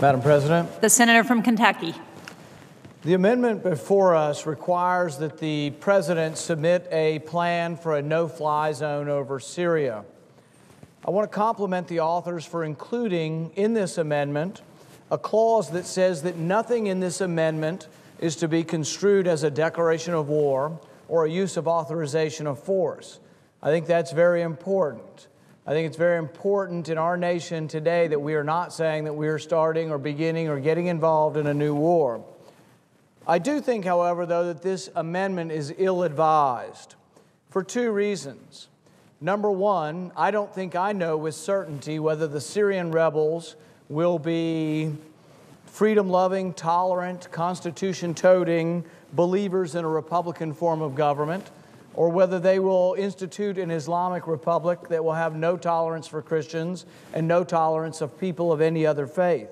Madam President. The senator from Kentucky. The amendment before us requires that the President submit a plan for a no-fly zone over Syria. I want to compliment the authors for including in this amendment a clause that says that nothing in this amendment is to be construed as a declaration of war or a use of authorization of force. I think that's very important. I think it's very important in our nation today that we are not saying that we are starting or beginning or getting involved in a new war. I do think, however, though, that this amendment is ill-advised for two reasons. Number one, I don't think I know with certainty whether the Syrian rebels will be freedom-loving, tolerant, Constitution-toting believers in a Republican form of government, or whether they will institute an Islamic republic that will have no tolerance for Christians and no tolerance of people of any other faith.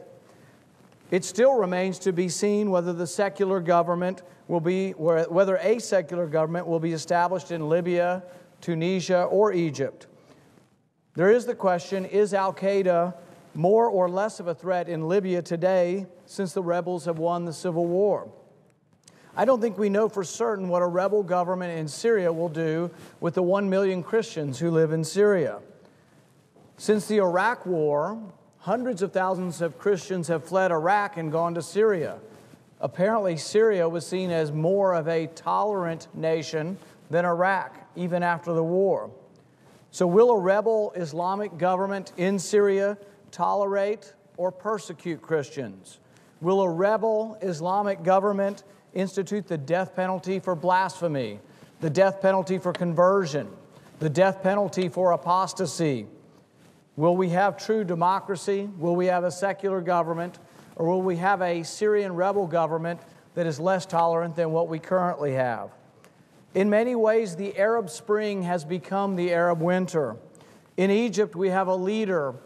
It still remains to be seen whether the secular government will be, whether a secular government will be established in Libya, Tunisia, or Egypt. There is the question, is Al-Qaeda more or less of a threat in Libya today since the rebels have won the civil war? I don't think we know for certain what a rebel government in Syria will do with the 1 million Christians who live in Syria. Since the Iraq War, hundreds of thousands of Christians have fled Iraq and gone to Syria. Apparently, Syria was seen as more of a tolerant nation than Iraq, even after the war. So will a rebel Islamic government in Syria tolerate or persecute Christians? Will a rebel Islamic government institute the death penalty for blasphemy, the death penalty for conversion, the death penalty for apostasy? Will we have true democracy? Will we have a secular government? Or will we have a Syrian rebel government that is less tolerant than what we currently have? In many ways, the Arab Spring has become the Arab winter. In Egypt, we have a leader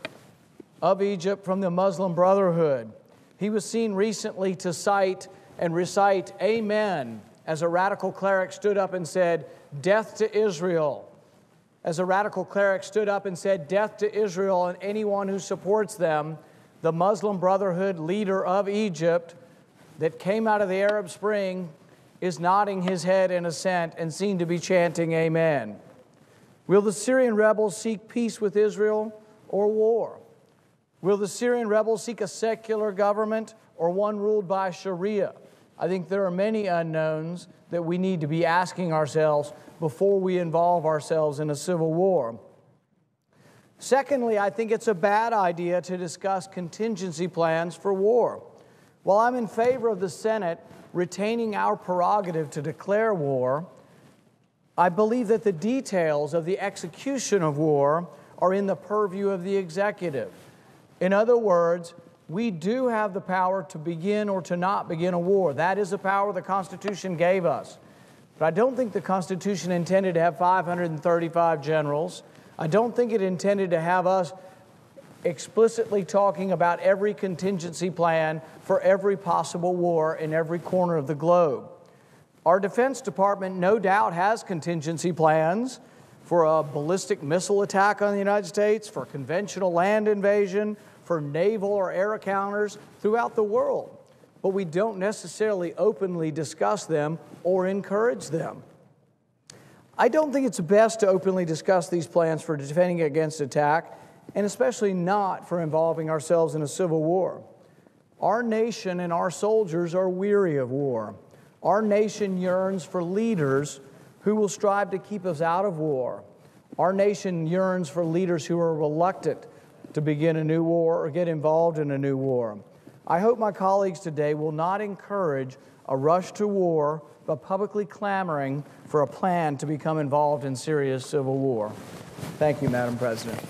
of Egypt from the Muslim Brotherhood. He was seen recently to cite and recite Amen as a radical cleric stood up and said, "Death to Israel." As a radical cleric stood up and said, "Death to Israel and anyone who supports them," the Muslim Brotherhood leader of Egypt that came out of the Arab Spring is nodding his head in assent and seen to be chanting Amen. Will the Syrian rebels seek peace with Israel or war? Will the Syrian rebels seek a secular government or one ruled by Sharia? I think there are many unknowns that we need to be asking ourselves before we involve ourselves in a civil war. Secondly, I think it's a bad idea to discuss contingency plans for war. While I'm in favor of the Senate retaining our prerogative to declare war, I believe that the details of the execution of war are in the purview of the executive. In other words, we do have the power to begin or to not begin a war. That is the power the Constitution gave us. But I don't think the Constitution intended to have 535 generals. I don't think it intended to have us explicitly talking about every contingency plan for every possible war in every corner of the globe. Our Defense Department no doubt has contingency plans for a ballistic missile attack on the United States, for conventional land invasion, for naval or air encounters throughout the world. But we don't necessarily openly discuss them or encourage them. I don't think it's best to openly discuss these plans for defending against attack, and especially not for involving ourselves in a civil war. Our nation and our soldiers are weary of war. Our nation yearns for leaders who will strive to keep us out of war. Our nation yearns for leaders who are reluctant to begin a new war or get involved in a new war. I hope my colleagues today will not encourage a rush to war, but publicly clamoring for a plan to become involved in Syria's civil war. Thank you, Madam President.